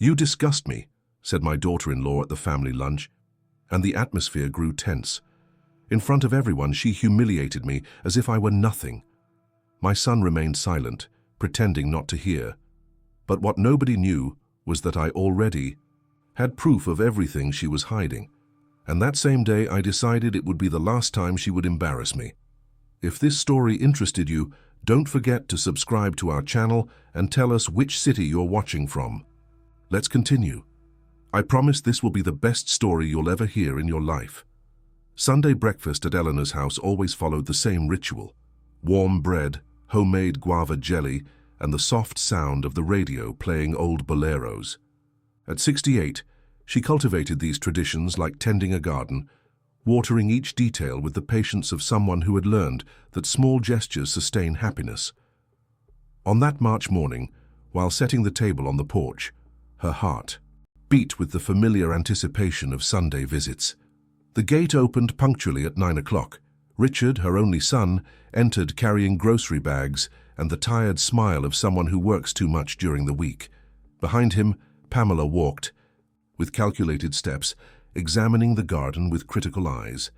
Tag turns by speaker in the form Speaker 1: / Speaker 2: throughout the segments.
Speaker 1: "You disgust me," said my daughter-in-law at the family lunch, and the atmosphere grew tense. In front of everyone, she humiliated me as if I were nothing. My son remained silent, pretending not to hear. But what nobody knew was that I already had proof of everything she was hiding. And that same day, I decided it would be the last time she would embarrass me. If this story interested you, don't forget to subscribe to our channel and tell us which city you're watching from. Let's continue. I promise this will be the best story you'll ever hear in your life. Sunday breakfast at Eleanor's house always followed the same ritual: warm bread, homemade guava jelly, and the soft sound of the radio playing old boleros. At 68, she cultivated these traditions like tending a garden, watering each detail with the patience of someone who had learned that small gestures sustain happiness. On that March morning, while setting the table on the porch, her heart beat with the familiar anticipation of Sunday visits. The gate opened punctually at 9 o'clock. Richard, her only son, entered carrying grocery bags and the tired smile of someone who works too much during the week. Behind him, Pamela walked, with calculated steps, examining the garden with critical eyes.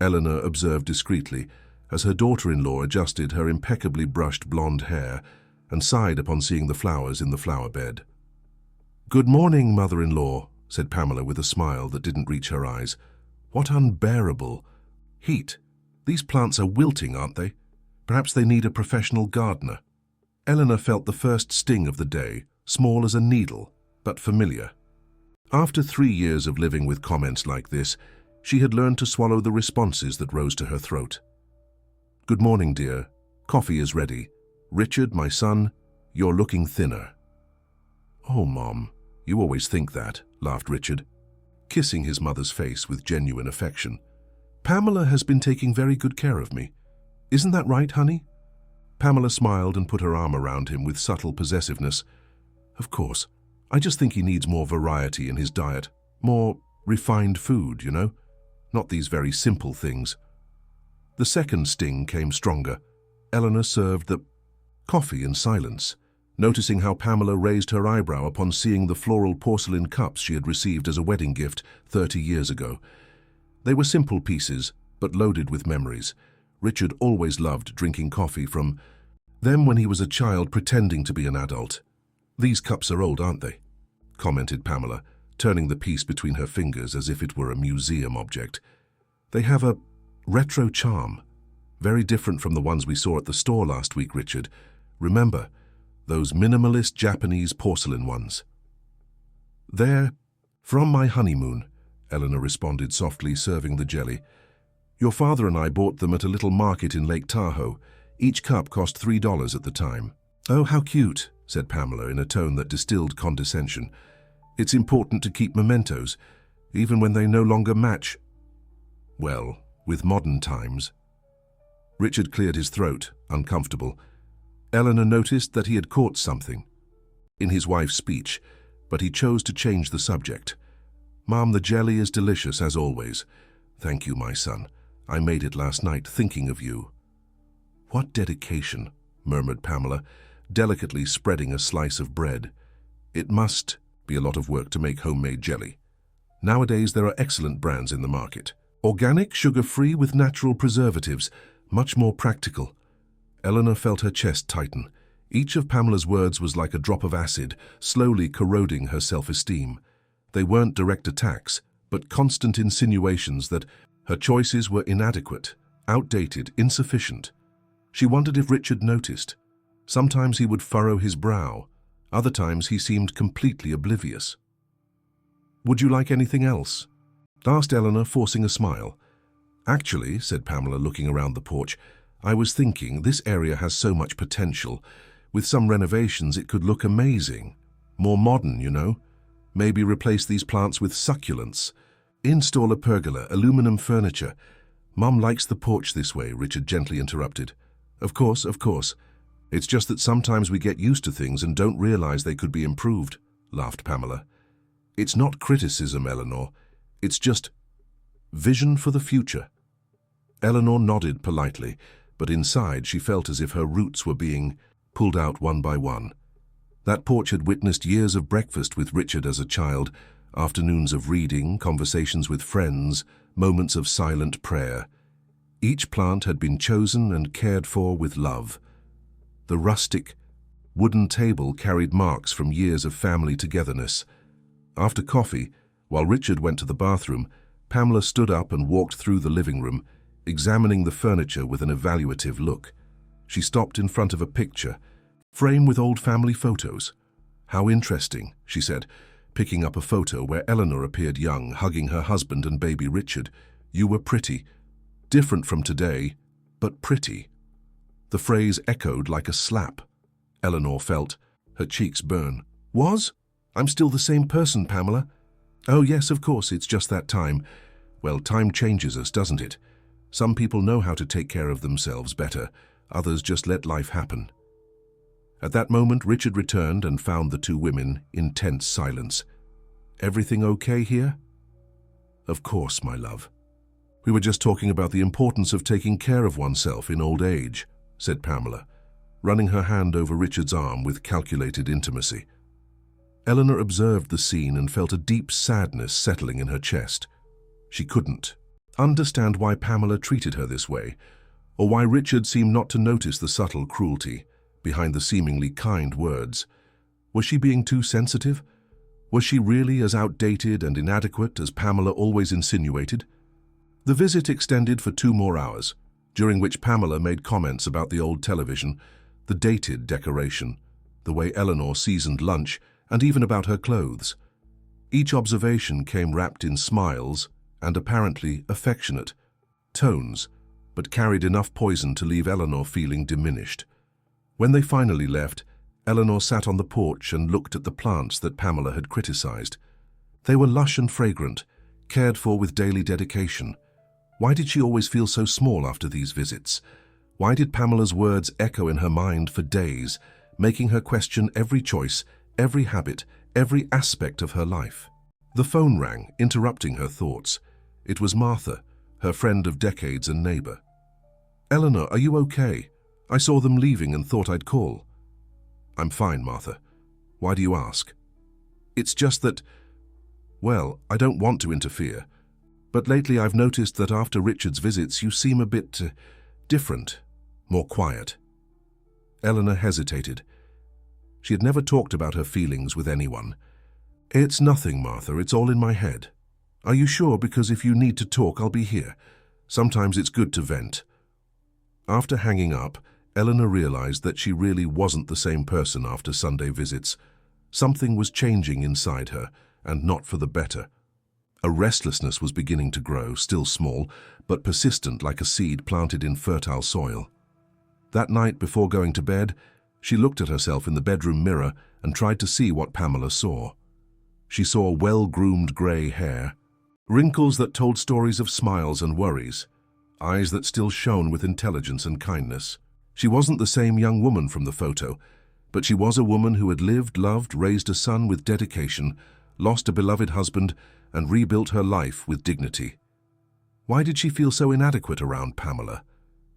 Speaker 1: Eleanor observed discreetly as her daughter-in-law adjusted her impeccably brushed blonde hair and sighed upon seeing the flowers in the flower bed. "Good morning, mother-in-law," said Pamela with a smile that didn't reach her eyes. "What unbearable heat. These plants are wilting, aren't they? Perhaps they need a professional gardener." Eleanor felt the first sting of the day, small as a needle, but familiar. After 3 years of living with comments like this, she had learned to swallow the responses that rose to her throat. "Good morning, dear. Coffee is ready. Richard, my son, you're looking thinner." "Oh, Mom, you always think that," laughed Richard, kissing his mother's face with genuine affection. "Pamela has been taking very good care of me. Isn't that right, honey?" Pamela smiled and put her arm around him with subtle possessiveness. "Of course. I just think he needs more variety in his diet. More refined food, you know? Not these very simple things." The second sting came stronger. Eleanor served the coffee in silence, noticing how Pamela raised her eyebrow upon seeing the floral porcelain cups she had received as a wedding gift 30 years ago. They were simple pieces, but loaded with memories. Richard always loved drinking coffee from them when he was a child pretending to be an adult. "These cups are old, aren't they?" commented Pamela, turning the piece between her fingers as if it were a museum object. "They have a retro charm, very different from the ones we saw at the store last week, Richard. Remember, those minimalist Japanese porcelain ones?" "They're from my honeymoon," Eleanor responded softly, serving the jelly. "Your father and I bought them at a little market in Lake Tahoe. Each cup cost $3 at the time." "Oh, how cute," said Pamela in a tone that distilled condescension. "It's important to keep mementos, even when they no longer match, well, with modern times." Richard cleared his throat, uncomfortable. Eleanor noticed that he had caught something in his wife's speech, but he chose to change the subject. "Mom, the jelly is delicious as always. Thank you, my son. I made it last night thinking of you." "What dedication," murmured Pamela, delicately spreading a slice of bread. "It must be a lot of work to make homemade jelly. Nowadays there are excellent brands in the market. Organic, sugar-free with natural preservatives, much more practical." Eleanor felt her chest tighten. Each of Pamela's words was like a drop of acid, slowly corroding her self-esteem. They weren't direct attacks, but constant insinuations that her choices were inadequate, outdated, insufficient. She wondered if Richard noticed. Sometimes he would furrow his brow. Other times he seemed completely oblivious. "Would you like anything else?" asked Eleanor, forcing a smile. "Actually," said Pamela, looking around the porch, "I was thinking this area has so much potential. With some renovations, it could look amazing. More modern, you know. Maybe replace these plants with succulents. Install a pergola, aluminum furniture." "Mum likes the porch this way," Richard gently interrupted. Of course. It's just that sometimes we get used to things and don't realize they could be improved," laughed Pamela. "It's not criticism, Eleanor. It's just vision for the future." Eleanor nodded politely, but inside she felt as if her roots were being pulled out one by one. That porch had witnessed years of breakfast with Richard as a child, afternoons of reading, conversations with friends, moments of silent prayer. Each plant had been chosen and cared for with love. The rustic, wooden table carried marks from years of family togetherness. After coffee, while Richard went to the bathroom, Pamela stood up and walked through the living room, examining the furniture with an evaluative look. She stopped in front of a picture, framed with old family photos. "How interesting," she said, picking up a photo where Eleanor appeared young, hugging her husband and baby Richard. "You were pretty. Different from today, but pretty." The phrase echoed like a slap. Eleanor felt her cheeks burn. "Was? I'm still the same person, Pamela." "Oh yes, of course, it's just that time. Well, time changes us, doesn't it? Some people know how to take care of themselves better. Others just let life happen." At that moment, Richard returned and found the two women in tense silence. "Everything okay here?" "Of course, my love. We were just talking about the importance of taking care of oneself in old age," said Pamela, running her hand over Richard's arm with calculated intimacy. Eleanor observed the scene and felt a deep sadness settling in her chest. She couldn't understand why Pamela treated her this way, or why Richard seemed not to notice the subtle cruelty behind the seemingly kind words. Was she being too sensitive? Was she really as outdated and inadequate as Pamela always insinuated? The visit extended for 2 more hours, during which Pamela made comments about the old television, the dated decoration, the way Eleanor seasoned lunch, and even about her clothes. Each observation came wrapped in smiles and apparently affectionate tones, but carried enough poison to leave Eleanor feeling diminished. When they finally left, Eleanor sat on the porch and looked at the plants that Pamela had criticized. They were lush and fragrant, cared for with daily dedication. Why did she always feel so small after these visits? Why did Pamela's words echo in her mind for days, making her question every choice, every habit, every aspect of her life? The phone rang, interrupting her thoughts. It was Martha, her friend of decades and neighbor. "Eleanor, are you okay? I saw them leaving and thought I'd call." "I'm fine, Martha. Why do you ask?" "It's just that, well, I don't want to interfere, but lately I've noticed that after Richard's visits you seem a bit different, more quiet." Eleanor hesitated. She had never talked about her feelings with anyone. "It's nothing, Martha. It's all in my head." "Are you sure? Because if you need to talk, I'll be here. Sometimes it's good to vent." After hanging up, Eleanor realized that she really wasn't the same person after Sunday visits. Something was changing inside her, and not for the better. A restlessness was beginning to grow, still small, but persistent like a seed planted in fertile soil. That night before going to bed, she looked at herself in the bedroom mirror and tried to see what Pamela saw. She saw well-groomed grey hair, wrinkles that told stories of smiles and worries, eyes that still shone with intelligence and kindness. She wasn't the same young woman from the photo, but she was a woman who had lived, loved, raised a son with dedication, lost a beloved husband, and rebuilt her life with dignity. Why did she feel so inadequate around Pamela?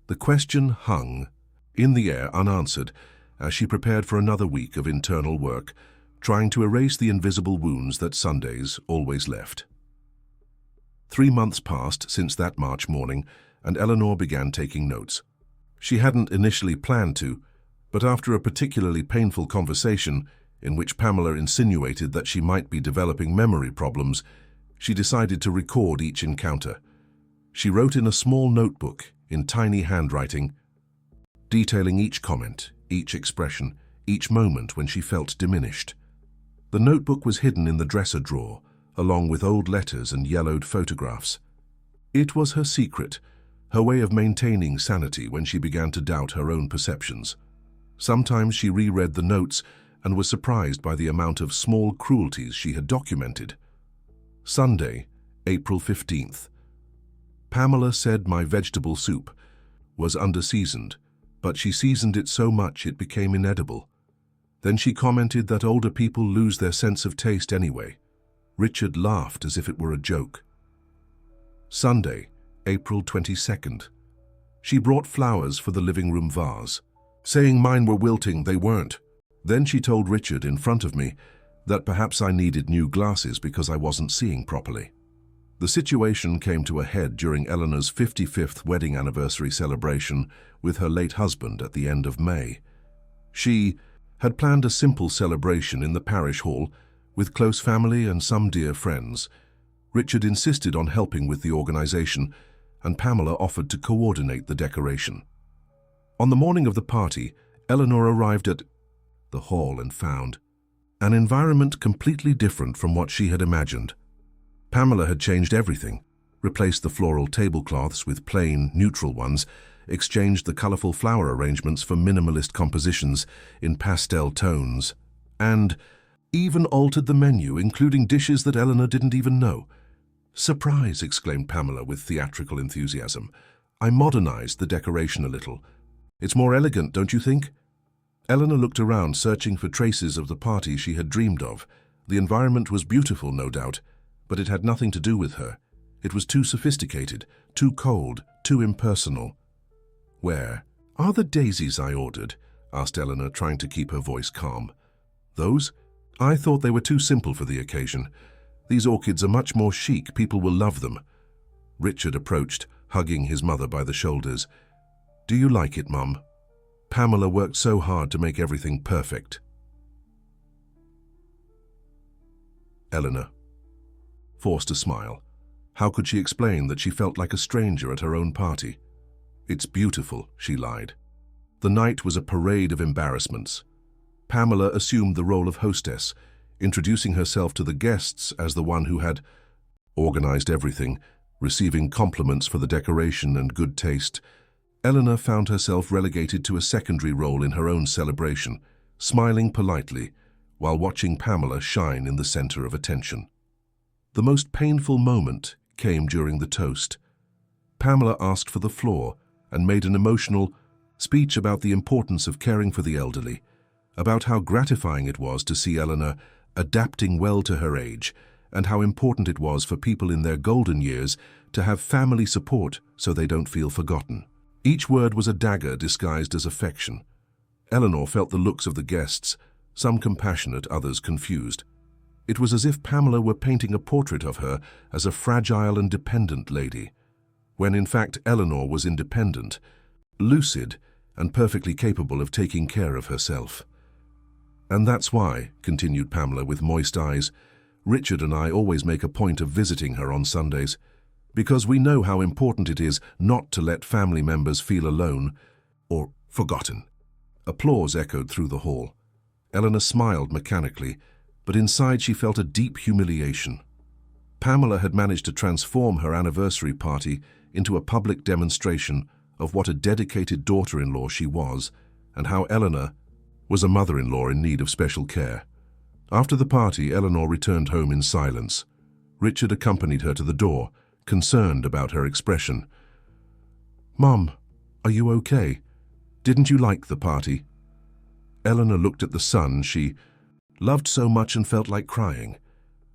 Speaker 1: The question hung in the air unanswered as she prepared for another week of internal work, trying to erase the invisible wounds that Sundays always left. 3 months passed since that March morning, and Eleanor began taking notes. She hadn't initially planned to, but after a particularly painful conversation in which Pamela insinuated that she might be developing memory problems, she decided to record each encounter. She wrote in a small notebook in tiny handwriting, detailing each comment, each expression, each moment when she felt diminished. The notebook was hidden in the dresser drawer, along with old letters and yellowed photographs. It was her secret, her way of maintaining sanity when she began to doubt her own perceptions. Sometimes she reread the notes and was surprised by the amount of small cruelties she had documented. Sunday, April 15th. Pamela said my vegetable soup was underseasoned, but she seasoned it so much it became inedible. Then she commented that older people lose their sense of taste anyway. Richard laughed as if it were a joke. Sunday, April 22nd. She brought flowers for the living room vase, saying mine were wilting. They weren't. Then she told Richard in front of me that perhaps I needed new glasses because I wasn't seeing properly. The situation came to a head during Eleanor's 55th wedding anniversary celebration with her late husband at the end of May. She had planned a simple celebration in the parish hall with close family and some dear friends. Richard insisted on helping with the organization, and Pamela offered to coordinate the decoration. On the morning of the party, Eleanor arrived at the hall and found an environment completely different from what she had imagined. Pamela had changed everything, replaced the floral tablecloths with plain, neutral ones, exchanged the colorful flower arrangements for minimalist compositions in pastel tones, and even altered the menu, including dishes that Eleanor didn't even know. "Surprise!" exclaimed Pamela with theatrical enthusiasm. "I modernized the decoration a little. It's more elegant, don't you think?" Eleanor looked around, searching for traces of the party she had dreamed of. The environment was beautiful, no doubt, but it had nothing to do with her. It was too sophisticated, too cold, too impersonal. "Where are the daisies I ordered?" asked Eleanor, trying to keep her voice calm. "Those? I thought they were too simple for the occasion. These orchids are much more chic. People will love them." Richard approached, hugging his mother by the shoulders. "Do you like it, Mum? Pamela worked so hard to make everything perfect." Eleanor forced a smile. How could she explain that she felt like a stranger at her own party? "It's beautiful," she lied. The night was a parade of embarrassments. Pamela assumed the role of hostess, introducing herself to the guests as the one who had organized everything, receiving compliments for the decoration and good taste. Eleanor found herself relegated to a secondary role in her own celebration, smiling politely while watching Pamela shine in the center of attention. The most painful moment came during the toast. Pamela asked for the floor and made an emotional speech about the importance of caring for the elderly, about how gratifying it was to see Eleanor adapting well to her age, and how important it was for people in their golden years to have family support so they don't feel forgotten. Each word was a dagger disguised as affection. Eleanor felt the looks of the guests, some compassionate, others confused. It was as if Pamela were painting a portrait of her as a fragile and dependent lady, when in fact Eleanor was independent, lucid, and perfectly capable of taking care of herself. "And that's why," continued Pamela with moist eyes, "Richard and I always make a point of visiting her on Sundays, because we know how important it is not to let family members feel alone or forgotten." Applause echoed through the hall. Eleanor smiled mechanically, but inside she felt a deep humiliation. Pamela had managed to transform her anniversary party into a public demonstration of what a dedicated daughter-in-law she was, and how Eleanor was a mother-in-law in need of special care. After the party, Eleanor returned home in silence. Richard accompanied her to the door, concerned about her expression. "Mum, are you okay? Didn't you like the party?" Eleanor looked at the son she loved so much and felt like crying.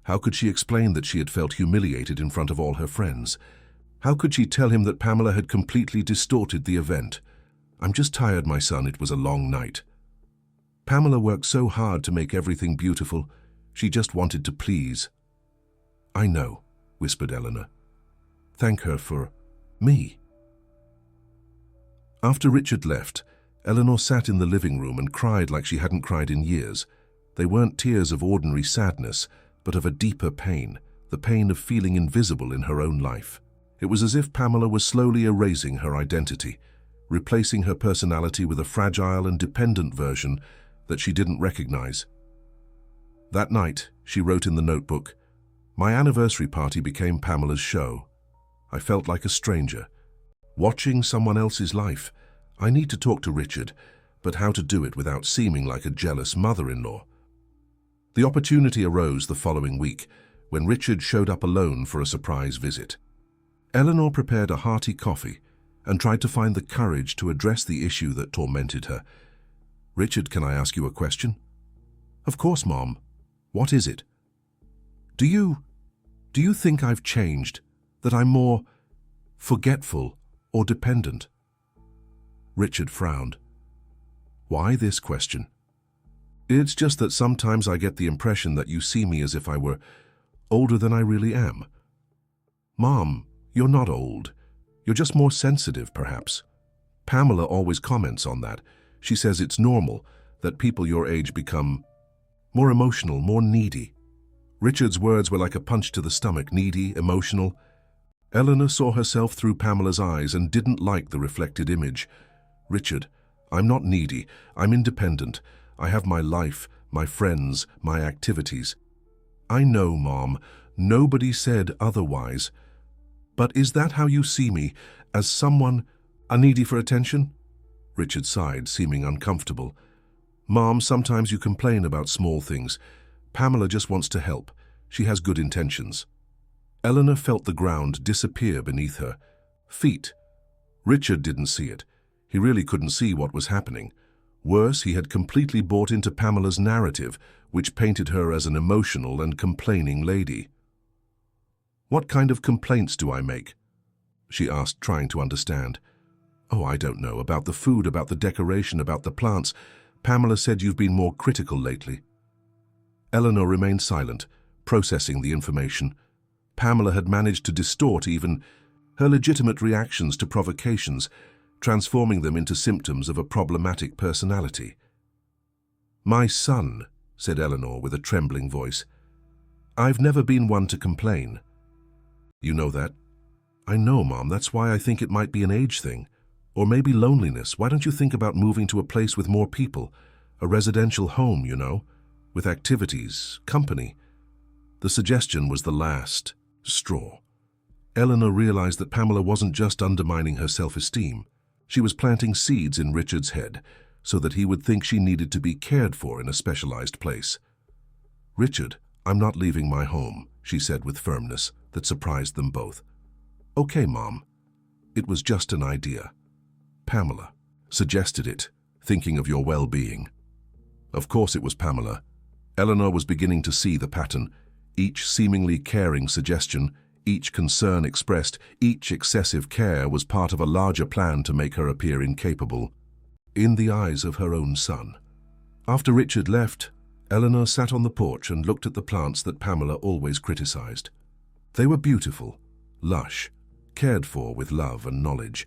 Speaker 1: How could she explain that she had felt humiliated in front of all her friends? How could she tell him that Pamela had completely distorted the event? "I'm just tired, my son. It was a long night." Pamela worked so hard to make everything beautiful. She just wanted to please. "I know," whispered Eleanor. "Thank her for me." After Richard left, Eleanor sat in the living room and cried like she hadn't cried in years. They weren't tears of ordinary sadness, but of a deeper pain, the pain of feeling invisible in her own life. It was as if Pamela was slowly erasing her identity, replacing her personality with a fragile and dependent version that she didn't recognize. That night, she wrote in the notebook, "My anniversary party became Pamela's show. I felt like a stranger, watching someone else's life. I need to talk to Richard, but how to do it without seeming like a jealous mother-in-law?" The opportunity arose the following week, when Richard showed up alone for a surprise visit. Eleanor prepared a hearty coffee and tried to find the courage to address the issue that tormented her. "Richard, can I ask you a question?" "Of course, Mom. What is it?" Do you think I've changed, that I'm more forgetful or dependent?" Richard frowned. Why this question? It's just that sometimes I get the impression that you see me as if I were older than I really am. Mom, you're not old. You're just more sensitive, perhaps. Pamela always comments on that. She says it's normal that people your age become more emotional, more needy. Richard's words were like a punch to the stomach, needy, emotional. Eleanor saw herself through Pamela's eyes and didn't like the reflected image. Richard, I'm not needy. I'm independent. I have my life, my friends, my activities. I know, Mom. Nobody said otherwise. But is that how you see me, as someone needy for attention? Richard sighed, seeming uncomfortable. Mom, sometimes you complain about small things. Pamela just wants to help. She has good intentions. Eleanor felt the ground disappear beneath her feet. Richard didn't see it. He really couldn't see what was happening. Worse, he had completely bought into Pamela's narrative, which painted her as an emotional and complaining lady. What kind of complaints do I make? She asked, trying to understand. Oh, I don't know. About the food, about the decoration, about the plants. Pamela said you've been more critical lately. Eleanor remained silent, processing the information. Pamela had managed to distort even her legitimate reactions to provocations, transforming them into symptoms of a problematic personality. My son, said Eleanor with a trembling voice. I've never been one to complain. You know that? I know, Mom. That's why I think it might be an age thing. Or maybe loneliness. Why don't you think about moving to a place with more people? A residential home, you know, with activities, company. The suggestion was the last straw. Eleanor realized that Pamela wasn't just undermining her self-esteem. She was planting seeds in Richard's head so that he would think she needed to be cared for in a specialized place. Richard, I'm not leaving my home, she said with firmness that surprised them both. Okay, Mom. It was just an idea. Pamela suggested it, thinking of your well-being. Of course it was Pamela. Eleanor was beginning to see the pattern. Each seemingly caring suggestion, each concern expressed, each excessive care was part of a larger plan to make her appear incapable, in the eyes of her own son. After Richard left, Eleanor sat on the porch and looked at the plants that Pamela always criticized. They were beautiful, lush, cared for with love and knowledge.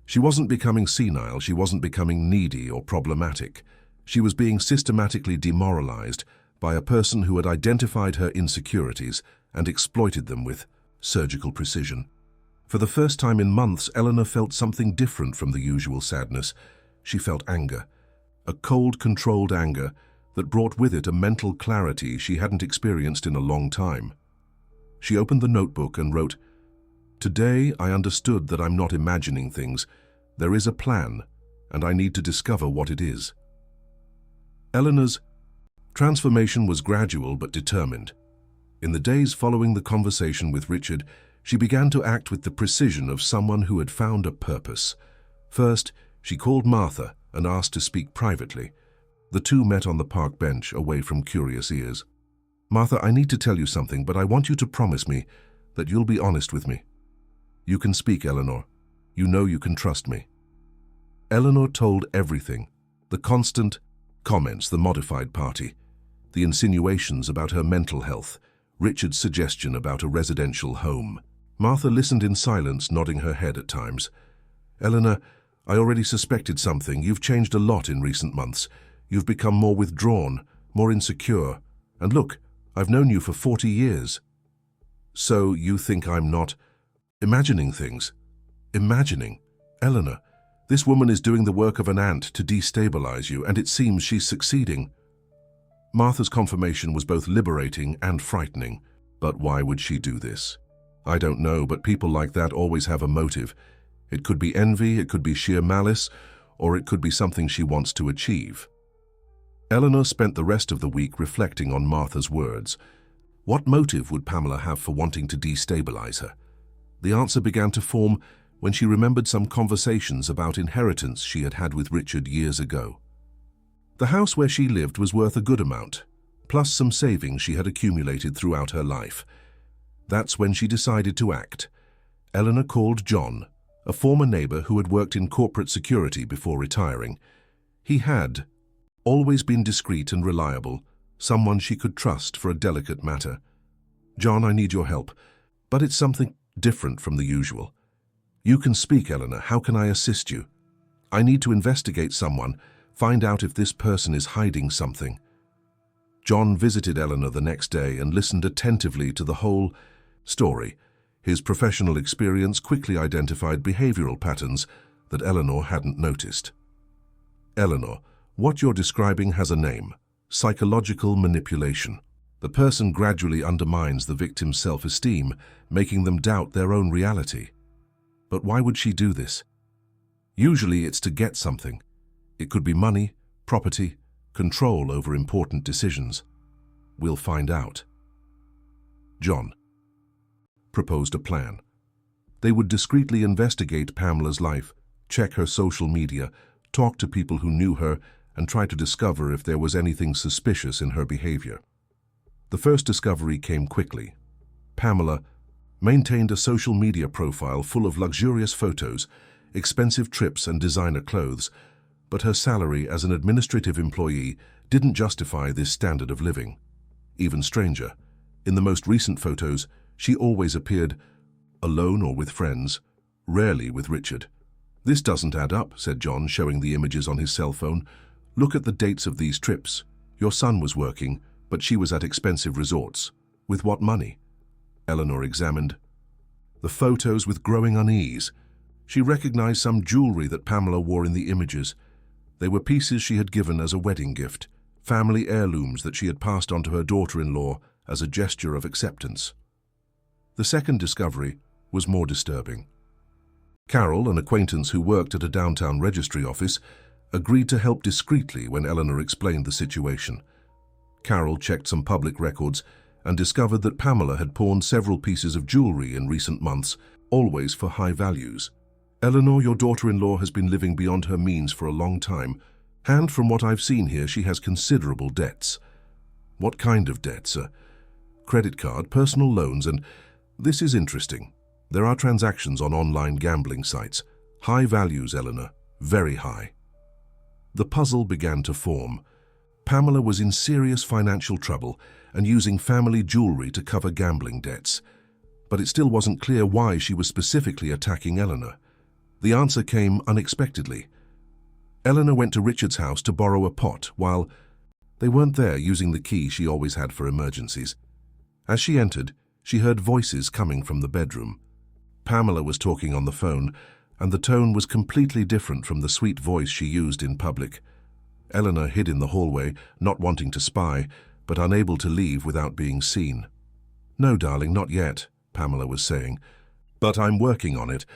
Speaker 1: She wasn't becoming senile, she wasn't becoming needy or problematic. She was being systematically demoralized by a person who had identified her insecurities and exploited them with surgical precision. For the first time in months, Eleanor felt something different from the usual sadness. She felt anger, a cold, controlled anger that brought with it a mental clarity she hadn't experienced in a long time. She opened the notebook and wrote, "Today I understood that I'm not imagining things. There is a plan, and I need to discover what it is." Eleanor's transformation was gradual but determined. In the days following the conversation with Richard, she began to act with the precision of someone who had found a purpose. First, she called Martha and asked to speak privately. The two met on the park bench, away from curious ears. "Martha, I need to tell you something, but I want you to promise me that you'll be honest with me." "You can speak, Eleanor. You know you can trust me." Eleanor told everything. The constant comments, the modified party, the insinuations about her mental health, Richard's suggestion about a residential home. Martha listened in silence, nodding her head at times. "Eleanor, I already suspected something. You've changed a lot in recent months. You've become more withdrawn, more insecure. And look, I've known you for 40 years. So you think I'm not imagining things? Imagining? Eleanor, this woman is doing the work of an ant to destabilize you, and it seems she's succeeding." Martha's confirmation was both liberating and frightening. But why would she do this? I don't know, but people like that always have a motive. It could be envy, it could be sheer malice, or it could be something she wants to achieve. Eleanor spent the rest of the week reflecting on Martha's words. What motive would Pamela have for wanting to destabilize her? The answer began to form when she remembered some conversations about inheritance she had had with Richard years ago. The house where she lived was worth a good amount, plus some savings she had accumulated throughout her life. That's when she decided to act. Eleanor called John, a former neighbor who had worked in corporate security before retiring. He had Always been discreet and reliable, someone she could trust for a delicate matter. John, I need your help, but it's something different from the usual. You can speak, Eleanor. How can I assist you? I need to investigate someone, find out if this person is hiding something. John visited Eleanor the next day and listened attentively to the whole story. His professional experience quickly identified behavioral patterns that Eleanor hadn't noticed. Eleanor, what you're describing has a name: psychological manipulation. The person gradually undermines the victim's self-esteem, making them doubt their own reality. But why would she do this? Usually it's to get something. It could be money, property, control over important decisions. We'll find out. John proposed a plan. They would discreetly investigate Pamela's life, check her social media, talk to people who knew her, and try to discover if there was anything suspicious in her behavior. The first discovery came quickly. Pamela maintained a social media profile full of luxurious photos, expensive trips and designer clothes, but her salary as an administrative employee didn't justify this standard of living. Even stranger, in the most recent photos, she always appeared alone or with friends, rarely with Richard. This doesn't add up, said John, showing the images on his cell phone. Look at the dates of these trips. Your son was working, but she was at expensive resorts. With what money? Eleanor examined the photos with growing unease. She recognized some jewelry that Pamela wore in the images. They were pieces she had given as a wedding gift, family heirlooms that she had passed on to her daughter-in-law as a gesture of acceptance. The second discovery was more disturbing. Carol, an acquaintance who worked at a downtown registry office, agreed to help discreetly when Eleanor explained the situation. Carol checked some public records and discovered that Pamela had pawned several pieces of jewelry in recent months, always for high values. Eleanor, your daughter-in-law has been living beyond her means for a long time, and from what I've seen here, she has considerable debts. What kind of debts? Credit card, personal loans, and this is interesting. There are transactions on online gambling sites. High values, Eleanor, very high. The puzzle began to form. Pamela was in serious financial trouble and using family jewelry to cover gambling debts. But it still wasn't clear why she was specifically attacking Eleanor. The answer came unexpectedly. Eleanor went to Richard's house to borrow a pot while they weren't there, using the key she always had for emergencies. As she entered, she heard voices coming from the bedroom. Pamela was talking on the phone, and the tone was completely different from the sweet voice she used in public. Eleanor hid in the hallway, not wanting to spy, but unable to leave without being seen. "No, darling, not yet," Pamela was saying. "But I'm working on it.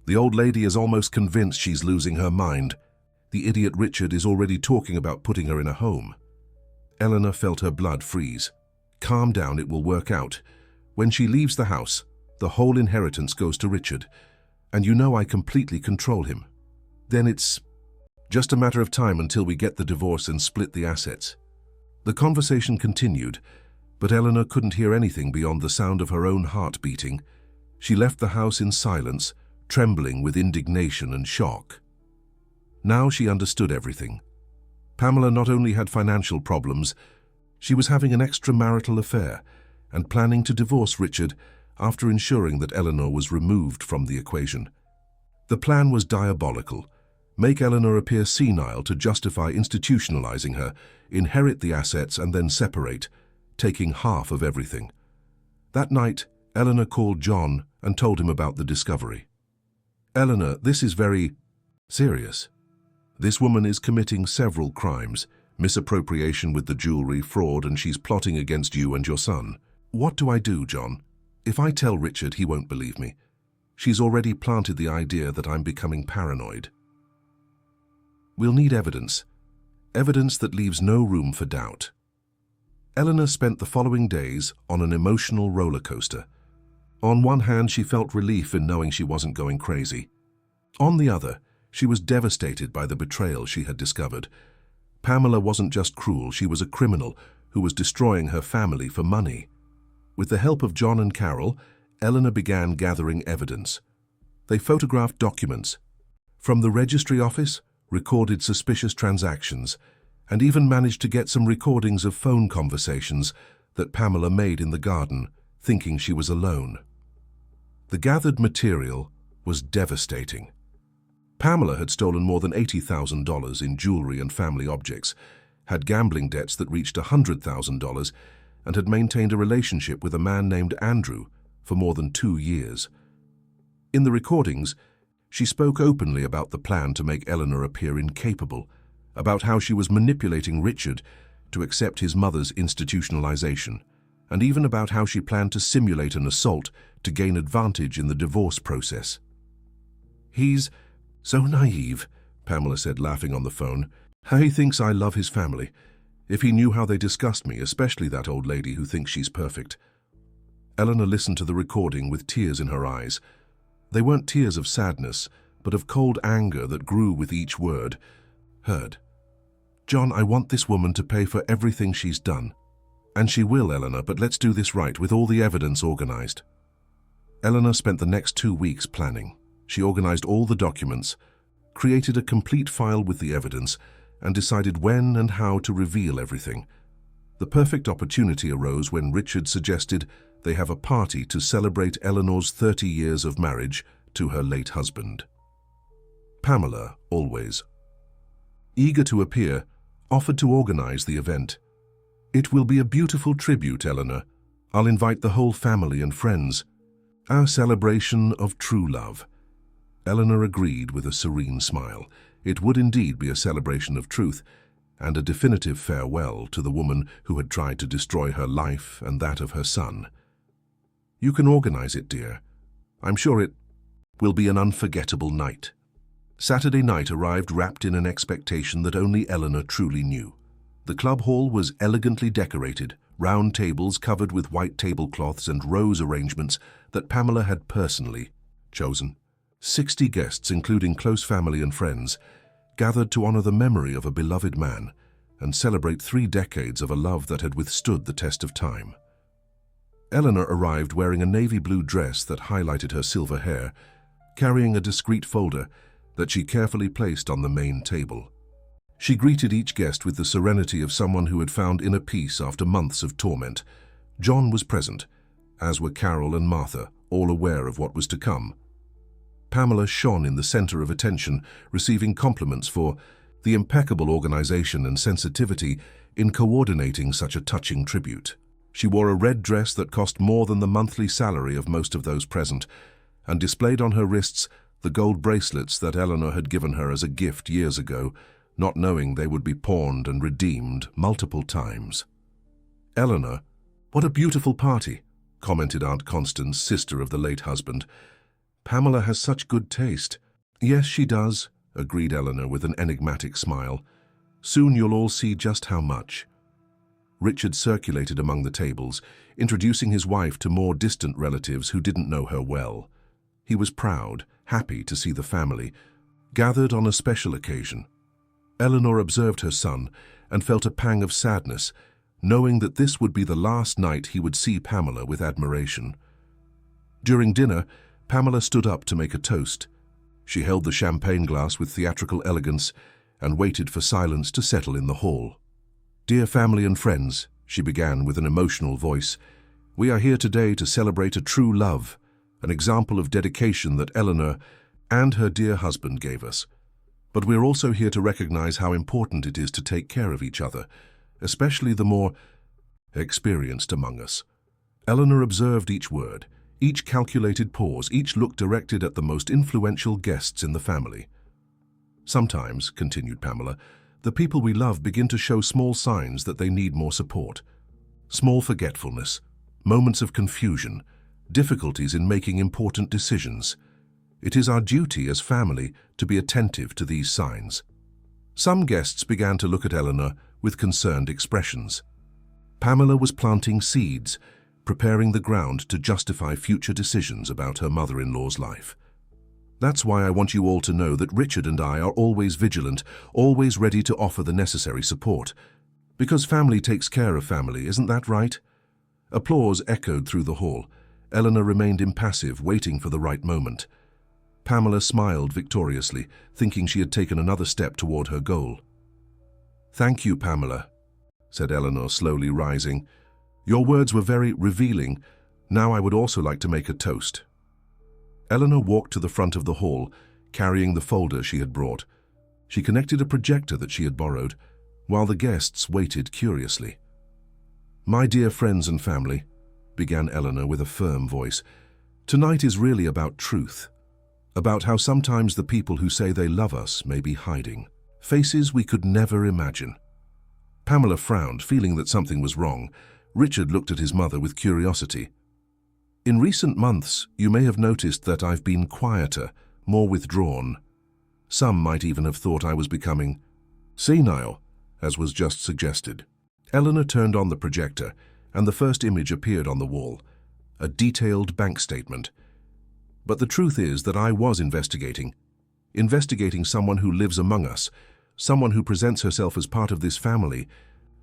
Speaker 1: The old lady is almost convinced she's losing her mind. The idiot Richard is already talking about putting her in a home." Eleanor felt her blood freeze. "Calm down, it will work out. When she leaves the house, the whole inheritance goes to Richard, and you know I completely control him. Then it's just a matter of time until we get the divorce and split the assets." The conversation continued, but Eleanor couldn't hear anything beyond the sound of her own heart beating. She left the house in silence, trembling with indignation and shock. Now she understood everything. Pamela not only had financial problems, she was having an extramarital affair and planning to divorce Richard after ensuring that Eleanor was removed from the equation. The plan was diabolical. Make Eleanor appear senile to justify institutionalizing her, inherit the assets and then separate, taking half of everything. That night, Eleanor called John and told him about the discovery. "Eleanor, this is very serious. This woman is committing several crimes, misappropriation with the jewelry, fraud, and she's plotting against you and your son. What do I do, John? If I tell Richard, he won't believe me. She's already planted the idea that I'm becoming paranoid. We'll need evidence. Evidence that leaves no room for doubt." Eleanor spent the following days on an emotional roller coaster. On one hand, she felt relief in knowing she wasn't going crazy. On the other, she was devastated by the betrayal she had discovered. Pamela wasn't just cruel, she was a criminal who was destroying her family for money. With the help of John and Carol, Eleanor began gathering evidence. They photographed documents. From the registry office, recorded suspicious transactions, and even managed to get some recordings of phone conversations that Pamela made in the garden, thinking she was alone. The gathered material was devastating. Pamela had stolen more than $80,000 in jewelry and family objects, had gambling debts that reached $100,000, and had maintained a relationship with a man named Andrew for more than 2 years. In the recordings, she spoke openly about the plan to make Eleanor appear incapable, about how she was manipulating Richard to accept his mother's institutionalization, and even about how she planned to simulate an assault to gain advantage in the divorce process. "He's so naive," Pamela said, laughing on the phone. "How he thinks I love his family. If he knew how they disgust me, especially that old lady who thinks she's perfect." Eleanor listened to the recording with tears in her eyes. They weren't tears of sadness, but of cold anger that grew with each word heard. "John, I want this woman to pay for everything she's done. And she will, Eleanor, but let's do this right, with all the evidence organized." Eleanor spent the next 2 weeks planning. She organized all the documents, created a complete file with the evidence, and decided when and how to reveal everything. The perfect opportunity arose when Richard suggested they have a party to celebrate Eleanor's 30 years of marriage to her late husband. Pamela, always eager to appear, offered to organize the event. "It will be a beautiful tribute, Eleanor. I'll invite the whole family and friends. Our celebration of true love." Eleanor agreed with a serene smile. It would indeed be a celebration of truth, and a definitive farewell to the woman who had tried to destroy her life and that of her son. "You can organize it, dear. I'm sure it will be an unforgettable night." Saturday night arrived wrapped in an expectation that only Eleanor truly knew. The club hall was elegantly decorated, round tables covered with white tablecloths and rose arrangements that Pamela had personally chosen. 60 guests, including close family and friends, gathered to honor the memory of a beloved man and celebrate 3 decades of a love that had withstood the test of time. Eleanor arrived wearing a navy blue dress that highlighted her silver hair, carrying a discreet folder that she carefully placed on the main table. She greeted each guest with the serenity of someone who had found inner peace after months of torment. John was present, as were Carol and Martha, all aware of what was to come. Pamela shone in the center of attention, receiving compliments for the impeccable organization and sensitivity in coordinating such a touching tribute. She wore a red dress that cost more than the monthly salary of most of those present, and displayed on her wrists the gold bracelets that Eleanor had given her as a gift years ago, not knowing they would be pawned and redeemed multiple times. "Eleanor, what a beautiful party," commented Aunt Constance, sister of the late husband. "Pamela has such good taste." "Yes, she does," agreed Eleanor with an enigmatic smile. "Soon you'll all see just how much." Richard circulated among the tables, introducing his wife to more distant relatives who didn't know her well. He was proud, happy to see the family, gathered on a special occasion. Eleanor observed her son and felt a pang of sadness, knowing that this would be the last night he would see Pamela with admiration. During dinner, Pamela stood up to make a toast. She held the champagne glass with theatrical elegance and waited for silence to settle in the hall. "Dear family and friends," she began with an emotional voice, "we are here today to celebrate a true love, an example of dedication that Eleanor and her dear husband gave us. But we're also here to recognize how important it is to take care of each other, especially the more experienced among us." Eleanor observed each word, each calculated pause, each look directed at the most influential guests in the family. "Sometimes," continued Pamela, "the people we love begin to show small signs that they need more support. Small forgetfulness, moments of confusion, difficulties in making important decisions. It is our duty as family to be attentive to these signs." Some guests began to look at Eleanor with concerned expressions. Pamela was planting seeds, preparing the ground to justify future decisions about her mother-in-law's life. "That's why I want you all to know that Richard and I are always vigilant, always ready to offer the necessary support. Because family takes care of family, isn't that right?" Applause echoed through the hall. Eleanor remained impassive, waiting for the right moment. Pamela smiled victoriously, thinking she had taken another step toward her goal. "Thank you, Pamela," said Eleanor, slowly rising. "Your words were very revealing. Now I would also like to make a toast." Eleanor walked to the front of the hall, carrying the folder she had brought. She connected a projector that she had borrowed, while the guests waited curiously. "My dear friends and family," began Eleanor with a firm voice, "tonight is really about truth, about how sometimes the people who say they love us may be hiding faces we could never imagine." Pamela frowned, feeling that something was wrong. Richard looked at his mother with curiosity. "In recent months, you may have noticed that I've been quieter, more withdrawn. Some might even have thought I was becoming senile, as was just suggested." Eleanor turned on the projector, and the first image appeared on the wall, a detailed bank statement. "But the truth is that I was investigating someone who lives among us, someone who presents herself as part of this family,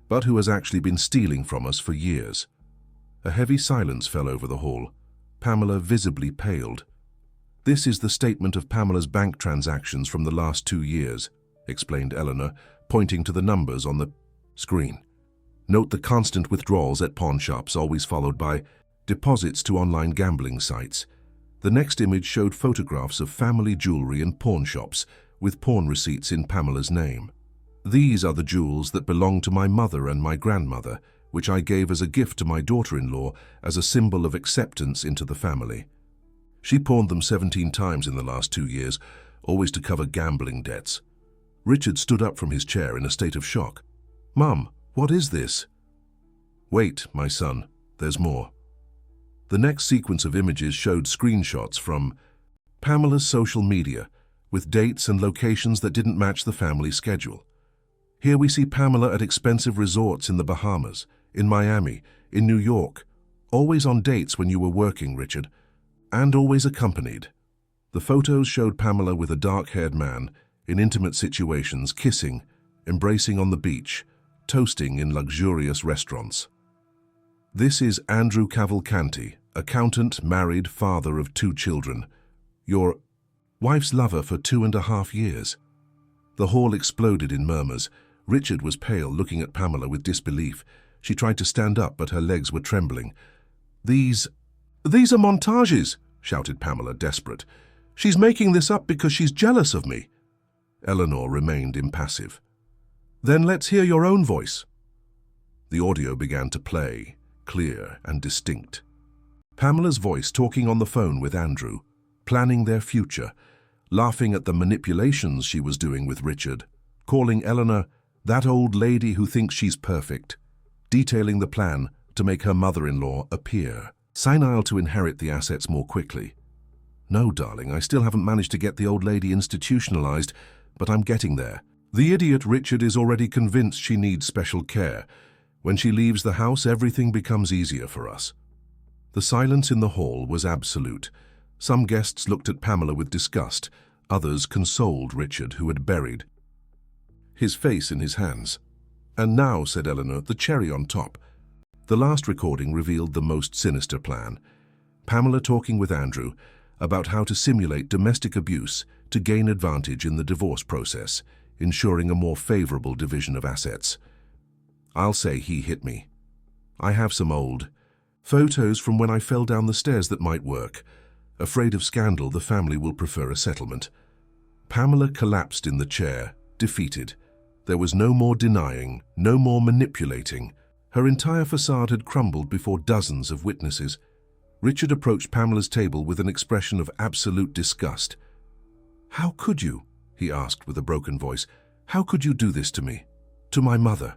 Speaker 1: but who has actually been stealing from us for years." A heavy silence fell over the hall. Pamela visibly paled. "This is the statement of Pamela's bank transactions from the last 2 years, explained Eleanor, pointing to the numbers on the screen. "Note the constant withdrawals at pawn shops, always followed by deposits to online gambling sites." The next image showed photographs of family jewelry and pawn shops, with pawn receipts in Pamela's name. "These are the jewels that belong to my mother and my grandmother, which I gave as a gift to my daughter-in-law as a symbol of acceptance into the family. She pawned them 17 times in the last 2 years, always to cover gambling debts." Richard stood up from his chair in a state of shock. "Mum, what is this?" "Wait, my son, there's more." The next sequence of images showed screenshots from Pamela's social media, with dates and locations that didn't match the family schedule. Here we see Pamela at expensive resorts in the Bahamas, in Miami, in New York, always on dates when you were working, Richard, and always accompanied. The photos showed Pamela with a dark-haired man, in intimate situations, kissing, embracing on the beach, toasting in luxurious restaurants. "This is Andrew Cavalcanti, accountant, married, father of 2 children. Your wife's lover for 2.5 years. The hall exploded in murmurs. Richard was pale, looking at Pamela with disbelief. She tried to stand up, but her legs were trembling. These are montages," shouted Pamela, desperate. "She's making this up because she's jealous of me." Eleanor remained impassive. "Then let's hear your own voice." The audio began to play, clear and distinct. Pamela's voice talking on the phone with Andrew, planning their future, laughing at the manipulations she was doing with Richard, calling Eleanor that old lady who thinks she's perfect, detailing the plan to make her mother-in-law appear senile to inherit the assets more quickly. "No, darling, I still haven't managed to get the old lady institutionalized, but I'm getting there. The idiot Richard is already convinced she needs special care. When she leaves the house, everything becomes easier for us." The silence in the hall was absolute. Some guests looked at Pamela with disgust. Others consoled Richard, who had buried his face in his hands. "And now," said Eleanor, "the cherry on top." The last recording revealed the most sinister plan. Pamela talking with Andrew about how to simulate domestic abuse to gain advantage in the divorce process, ensuring a more favorable division of assets. "I'll say he hit me. I have some old photos from when I fell down the stairs that might work. Afraid of scandal, the family will prefer a settlement." Pamela collapsed in the chair, defeated. There was no more denying, no more manipulating. Her entire facade had crumbled before dozens of witnesses. Richard approached Pamela's table with an expression of absolute disgust. "How could you?" he asked with a broken voice. "How could you do this to me? To my mother?"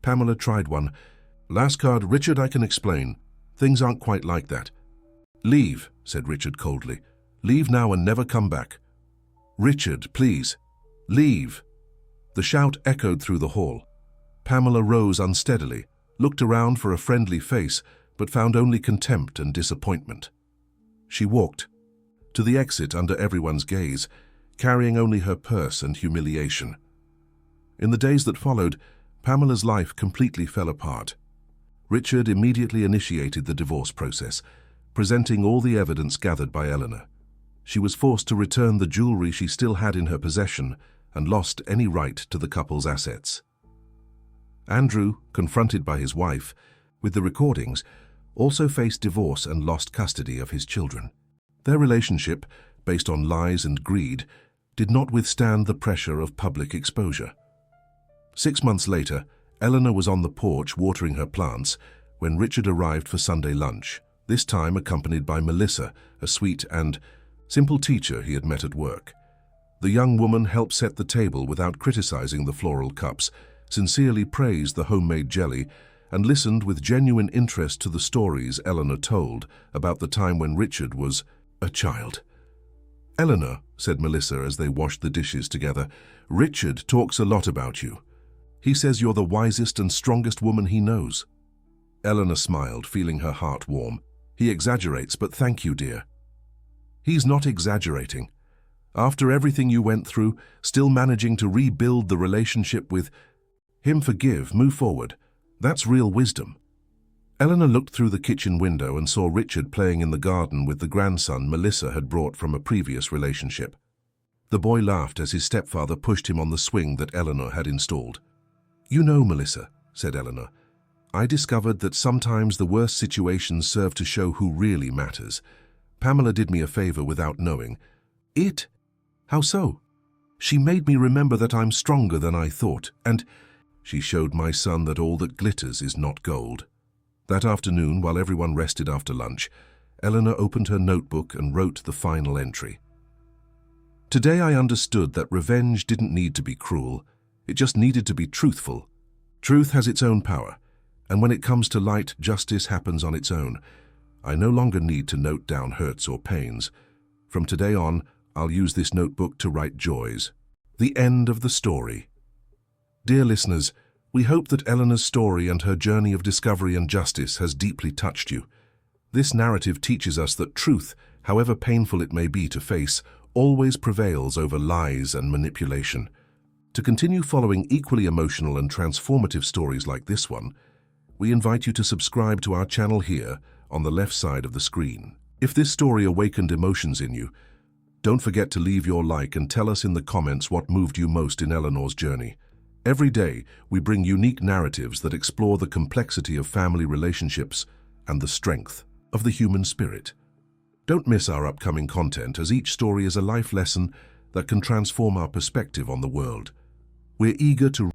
Speaker 1: Pamela tried one. "Last card, Richard, I can explain. Things aren't quite like that." "Leave," said Richard coldly. "Leave now and never come back." "Richard, please. Leave." The shout echoed through the hall. Pamela rose unsteadily, looked around for a friendly face, but found only contempt and disappointment. She walked to the exit under everyone's gaze, carrying only her purse and humiliation. In the days that followed, Pamela's life completely fell apart. Richard immediately initiated the divorce process, presenting all the evidence gathered by Eleanor. She was forced to return the jewelry she still had in her possession and lost any right to the couple's assets. Andrew, confronted by his wife with the recordings, also faced divorce and lost custody of his children. Their relationship, based on lies and greed, did not withstand the pressure of public exposure. 6 months later, Eleanor was on the porch watering her plants when Richard arrived for Sunday lunch, this time accompanied by Melissa, a sweet and simple teacher he had met at work. The young woman helped set the table without criticizing the floral cups, sincerely praised the homemade jelly, and listened with genuine interest to the stories Eleanor told about the time when Richard was a child. "Eleanor," said Melissa as they washed the dishes together, "Richard talks a lot about you. He says you're the wisest and strongest woman he knows." Eleanor smiled, feeling her heart warm. "He exaggerates, but thank you, dear." "He's not exaggerating. After everything you went through, still managing to rebuild the relationship with him, move forward. That's real wisdom." Eleanor looked through the kitchen window and saw Richard playing in the garden with the grandson Melissa had brought from a previous relationship. The boy laughed as his stepfather pushed him on the swing that Eleanor had installed. "You know, Melissa," said Eleanor, "I discovered that sometimes the worst situations serve to show who really matters. Pamela did me a favor without knowing. It? How so? She made me remember that I'm stronger than I thought, and she showed my son that all that glitters is not gold." That afternoon, while everyone rested after lunch, Eleanor opened her notebook and wrote the final entry. "Today I understood that revenge didn't need to be cruel. It just needed to be truthful. Truth has its own power, and when it comes to light, justice happens on its own. I no longer need to note down hurts or pains. From today on, I'll use this notebook to write joys." The end of the story. Dear listeners, we hope that Eleanor's story and her journey of discovery and justice has deeply touched you. This narrative teaches us that truth, however painful it may be to face, always prevails over lies and manipulation. To continue following equally emotional and transformative stories like this one, we invite you to subscribe to our channel here on the left side of the screen. If this story awakened emotions in you, don't forget to leave your like and tell us in the comments what moved you most in Eleanor's journey. Every day, we bring unique narratives that explore the complexity of family relationships and the strength of the human spirit. Don't miss our upcoming content, as each story is a life lesson that can transform our perspective on the world. We're eager to